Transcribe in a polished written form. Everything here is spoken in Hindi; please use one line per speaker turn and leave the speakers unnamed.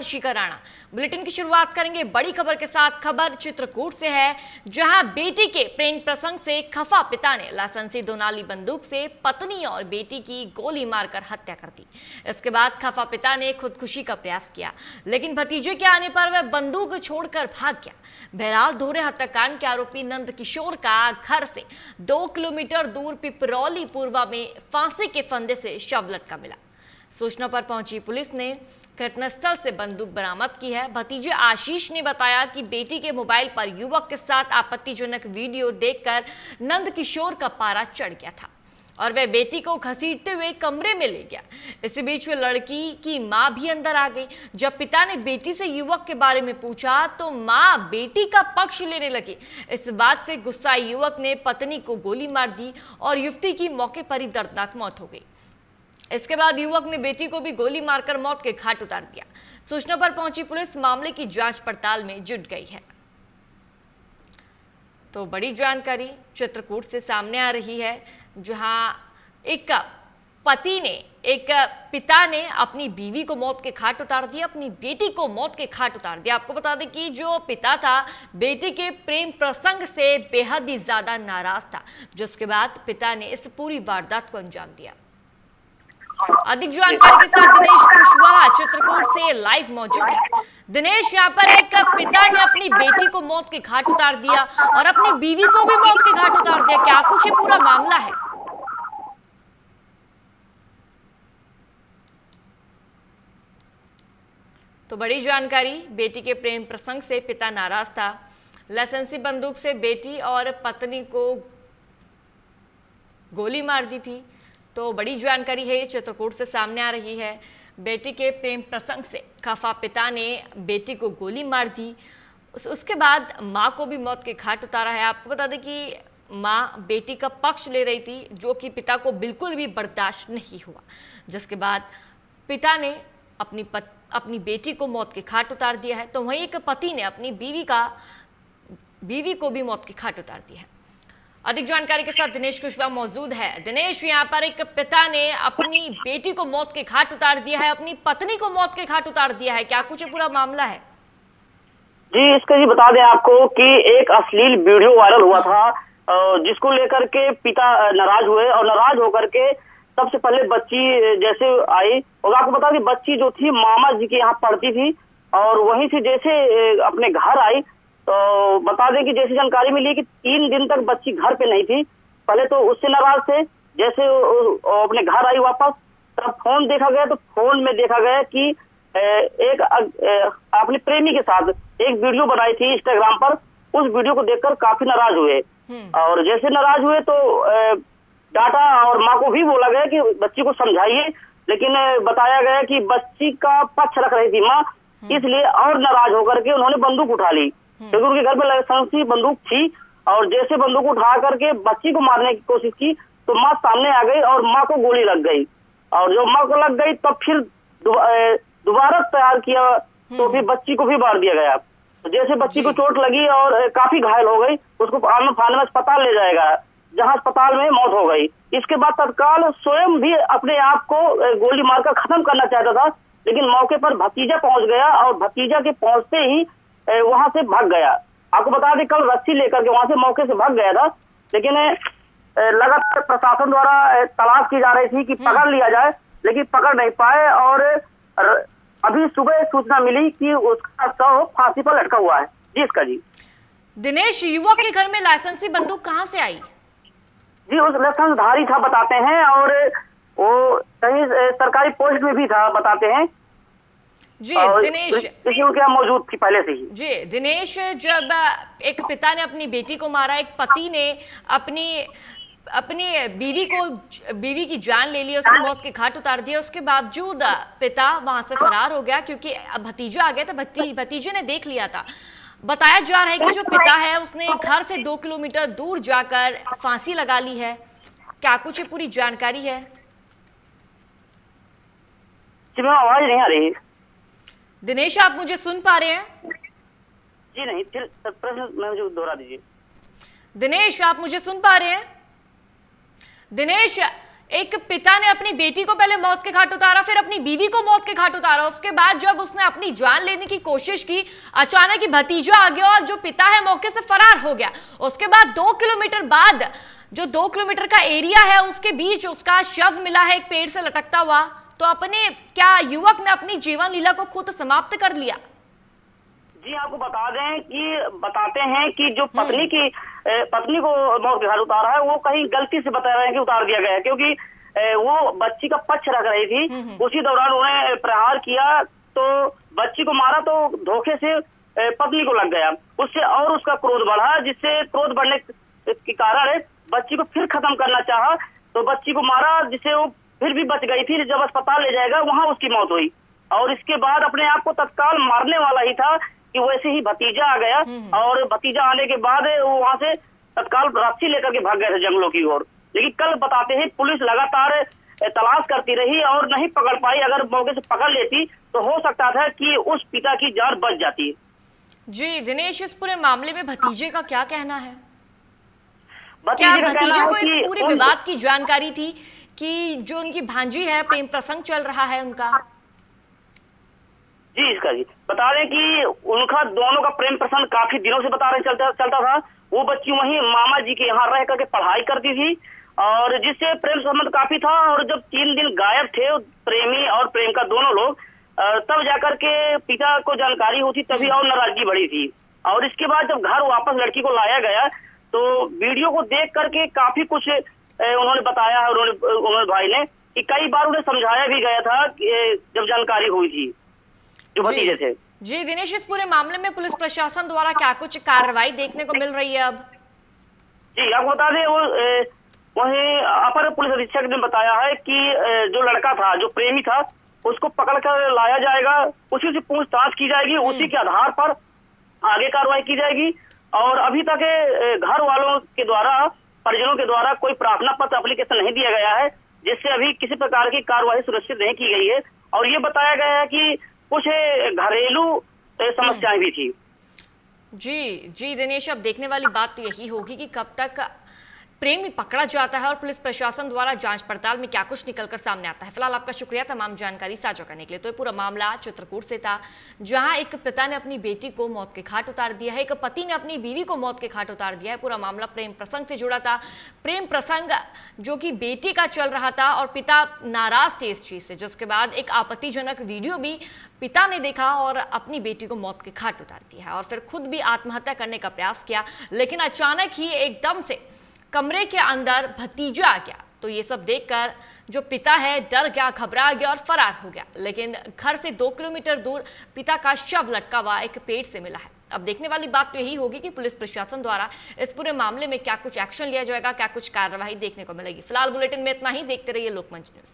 शिखा राणा। बुलेटिन की शुरुआत करेंगे बड़ी खबर के साथ। खबर चित्रकूट से है, जहां बेटी के प्रेम प्रसंग से खफा पिता ने लाइसेंसी दोनाली बंदूक से पत्नी और बेटी की गोली मारकर हत्या कर दी। इसके बाद खफा पिता ने खुदकुशी का प्रयास किया, लेकिन भतीजे के आने पर वह बंदूक छोड़कर भाग गया। बहरहाल दोहरे हत्याकांड के आरोपी नंद किशोर का घर से 2 किलोमीटर दूर पिपरौली पूर्वा में फांसी के फंदे से शव लटका मिला। सूचना पर पहुंची पुलिस ने घटनास्थल से बंदूक बरामद की है। भतीजे आशीष ने बताया कि बेटी के मोबाइल पर युवक के साथ आपत्तिजनक वीडियो देखकर नंद किशोर का पारा चढ़ गया था और वह बेटी को घसीटते हुए कमरे में ले गया। इसी बीच वह लड़की की मां भी अंदर आ गई। जब पिता ने बेटी से युवक के बारे में पूछा तो मां बेटी का पक्ष लेने लगी। इस बात से गुस्साए युवक ने पत्नी को गोली मार दी और युवती की मौके पर ही दर्दनाक मौत हो गई। इसके बाद युवक ने बेटी को भी गोली मारकर मौत के घाट उतार दिया। सूचना पर पहुंची पुलिस मामले की जांच पड़ताल में जुट गई है। तो बड़ी जानकारी चित्रकूट से सामने आ रही है, जहां एक पिता ने अपनी बीवी को मौत के घाट उतार दिया, अपनी बेटी को मौत के घाट उतार दिया। आपको बता दें कि जो पिता था बेटी के प्रेम प्रसंग से बेहद ही ज्यादा नाराज था, जिसके बाद पिता ने इस पूरी वारदात को अंजाम दिया। अधिक जानकारी के साथ दिनेश कुशवाहा चित्रकूट से लाइव मौजूद है। दिनेश, यहाँ पर एक पिता ने अपनी बेटी को मौत के घाट उतार दिया और अपनी बीवी को भी मौत के घाट उतार दिया, क्या कुछ ये पूरा मामला है? तो बड़ी जानकारी, बेटी के प्रेम प्रसंग से पिता नाराज था, लाइसेंसी बंदूक से बेटी और पत्नी को गोली मार दी थी। तो बड़ी जानकारी है चित्रकूट से सामने आ रही है। बेटी के प्रेम प्रसंग से खफा पिता ने बेटी को गोली मार दी, उसके बाद मां को भी मौत के घाट उतारा है। आपको बता दें कि मां बेटी का पक्ष ले रही थी, जो कि पिता को बिल्कुल भी बर्दाश्त नहीं हुआ, जिसके बाद पिता ने अपनी बेटी को मौत के घाट उतार दिया है। तो वहीं एक पति ने अपनी बीवी को भी मौत के घाट उतार दिया है। अधिक जानकारी के साथ दिनेश कुशवाहा मौजूद है। दिनेश, यहाँ पर एक पिता ने अपनी बेटी को मौत के घाट उतार दिया है, अपनी पत्नी को मौत के घाट उतार दिया है, क्या कुछ पूरा मामला है?
जी, इसका जी बता दें आपको कि एक अश्लील वीडियो वायरल हुआ था, जिसको लेकर के पिता नाराज हुए और नाराज होकर के सबसे पहले बच्ची जैसे आई, और आपको बता दें बच्ची जो थी मामा जी के यहाँ पढ़ती थी और वहीं से जैसे अपने घर आई तो बता दें कि जैसी जानकारी मिली कि 3 दिन तक बच्ची घर पे नहीं थी। पहले तो उससे नाराज थे, जैसे अपने घर आई वापस तब फोन देखा गया तो फोन में देखा गया कि एक अपने प्रेमी के साथ एक वीडियो बनाई थी इंस्टाग्राम पर। उस वीडियो को देखकर काफी नाराज हुए और जैसे नाराज हुए तो डांटा और माँ को भी बोला गया कि बच्ची को समझाइए, लेकिन बताया गया कि बच्ची का पक्ष रख रही थी माँ, इसलिए और नाराज होकर के उन्होंने बंदूक उठा ली, क्योंकि उनके घर में लाइसेंसी बंदूक थी। और जैसे बंदूक उठा करके बच्ची को मारने की कोशिश की तो माँ सामने आ गई और माँ को गोली लग गई, और जब माँ को लग गई तब फिर दोबारा तैयार किया तो फिर बच्ची को भी मार दिया गया। जैसे बच्ची को चोट लगी और काफी घायल हो गई, उसको आने फाने में अस्पताल ले जाएगा, जहां अस्पताल में मौत हो गई। इसके बाद तत्काल स्वयं भी अपने आप को गोली मारकर खत्म करना चाहता था, लेकिन मौके पर भतीजा पहुंच गया और भतीजा के पहुंचते ही वहां से भाग गया। आपको बता दें कल रस्सी लेकर के वहां से मौके से भाग गया था, लेकिन लगातार प्रशासन द्वारा तलाश की जा रही थी कि पकड़ लिया जाए, लेकिन पकड़ नहीं पाए। और अभी सुबह सूचना मिली कि उसका शव फांसी पर लटका हुआ है। जी इसका जी
दिनेश, युवक के घर में लाइसेंसी बंदूक कहाँ से आई?
जी उस लाइसेंसधारी था बताते हैं, और वो कहीं सरकारी पोस्ट में भी था बताते हैं।
जी दिनेश,
क्या मौजूद थी पहले से ही।
जी दिनेश, जब एक पिता ने अपनी बेटी को मारा, एक पति ने अपनी बीवी की जान ले ली, उसकी मौत के घाट उतार दिया, उसके बावजूद पिता वहां से फरार हो गया क्योंकि भतीजा आ गया था, भतीजे ने देख लिया था। बताया जा रहा है कि जो पिता है उसने घर से 2 किलोमीटर दूर जाकर फांसी लगा ली है, क्या कुछ पूरी जानकारी है?
आवाज नहीं आ रही।
दिनेश, आप मुझे सुन पा रहे हैं?
जी नहीं, प्रश्न मुझे दोहरा दीजिए।
दिनेश, आप मुझे सुन पा रहे हैं? दिनेश, एक पिता ने अपनी बेटी को पहले मौत के घाट उतारा, फिर अपनी बीवी को मौत के घाट उतारा, उसके बाद जब उसने अपनी जान लेने की कोशिश की, अचानक ही भतीजा आ गया और जो पिता है मौके से फरार हो गया। उसके बाद 2 किलोमीटर बाद जो 2 किलोमीटर का एरिया है उसके बीच उसका शव मिला है एक पेड़ से लटकता हुआ। तो अपने क्या युवक ने अपनी जीवन लीला को खुद समाप्त कर लिया?
जी, आपको बताते हैं कि जो पत्नी को मौत के घाट उतारा है वो कहीं गलती से बता रहे हैं कि उतार दिया गया है, क्योंकि वो बच्ची का पक्ष रख रही थी। उसी दौरान उन्हें प्रहार किया तो बच्ची को मारा तो धोखे से पत्नी को लग गया। उससे और उसका क्रोध बढ़ा, जिससे क्रोध बढ़ने के कारण बच्ची को फिर खत्म करना चाहा तो बच्ची को मारा, जिससे वो फिर भी बच गई थी। जब अस्पताल ले जाएगा वहां उसकी मौत हुई और इसके बाद अपने आप को तत्काल मारने वाला ही था कि वैसे ही भतीजा आ गया और भतीजा आने के बाद वो वहां से तत्काल रस्सी लेकर के भाग गए थे जंगलों की ओर। लेकिन कल बताते हैं पुलिस लगातार तलाश करती रही और नहीं पकड़ पाई। अगर मौके से पकड़ लेती तो हो सकता था कि उस पिता की जान बच जाती।
जी दिनेश, इस पूरे मामले में भतीजे का क्या कहना है? क्या
भतीजे
भतीजे को इस पूरे विवाद की जानकारी थी कि जो उनकी भांजी है प्रेम प्रसंग चल रहा है उनका?
जी बता रहे कि उनका दोनों का प्रेम प्रसंग काफी दिनों से बता रहे चलता था। वो बच्ची वहीं मामा जी के यहाँ रह करके पढ़ाई करती थी और जिससे प्रेम संबंध काफी था। और जब 3 दिन गायब थे प्रेमी और प्रेमिका दोनों लोग, तब जाकर के पिता को जानकारी हुई तभी और नाराजगी बढ़ी थी। और इसके बाद जब घर वापस लड़की को लाया गया तो वीडियो को देख करके काफी कुछ उन्होंने बताया है। उन्होंने भाई ने कि कई बार उन्हें समझाया भी गया था जब जानकारी हुई थी जो भतीजे थे।
जी दिनेश, इस पूरे मामले में पुलिस प्रशासन द्वारा क्या कुछ कार्रवाई देखने को मिल रही है अब?
जी आपको बता दें, वहीं अपर पुलिस अधीक्षक ने बताया है कि जो लड़का था, जो प्रेमी था, उसको पकड़ कर लाया जाएगा, उसी से पूछताछ की जाएगी, उसी के आधार पर आगे कार्रवाई की जाएगी। और अभी तक घर वालों के द्वारा, परिजनों के द्वारा कोई प्रार्थना पत्र एप्लीकेशन नहीं दिया गया है, जिससे अभी किसी प्रकार की कार्रवाई सुनिश्चित नहीं की गई है। और ये बताया गया है कि कुछ घरेलू समस्याएं भी थी।
जी दिनेश, अब देखने वाली बात तो यही होगी कि कब तक प्रेमी पकड़ा जाता है और पुलिस प्रशासन द्वारा जांच पड़ताल में क्या कुछ निकलकर सामने आता है। फिलहाल आपका शुक्रिया तमाम जानकारी साझा करने के लिए। तो ये पूरा मामला चित्रकूट से था, जहां एक पिता ने अपनी बेटी को मौत के घाट उतार दिया है, एक पति ने अपनी बीवी को मौत के घाट उतार दिया है। पूरा मामला प्रेम प्रसंग से जुड़ा था, प्रेम प्रसंग जो कि बेटी का चल रहा था और पिता नाराज थे इस चीज से, जिसके बाद एक आपत्तिजनक वीडियो भी पिता ने देखा और अपनी बेटी को मौत के घाट उतार दिया है और फिर खुद भी आत्महत्या करने का प्रयास किया। लेकिन अचानक ही एकदम से कमरे के अंदर भतीजा आ गया। तो ये सब देखकर जो पिता है डर गया, घबरा गया और फरार हो गया। लेकिन घर से 2 किलोमीटर दूर पिता का शव लटका हुआ एक पेड़ से मिला है। अब देखने वाली बात तो यही होगी कि पुलिस प्रशासन द्वारा इस पूरे मामले में क्या कुछ एक्शन लिया जाएगा, क्या कुछ कार्रवाई देखने को मिलेगी। फिलहाल बुलेटिन में इतना ही। देखते रहिए लोकमंच न्यूज।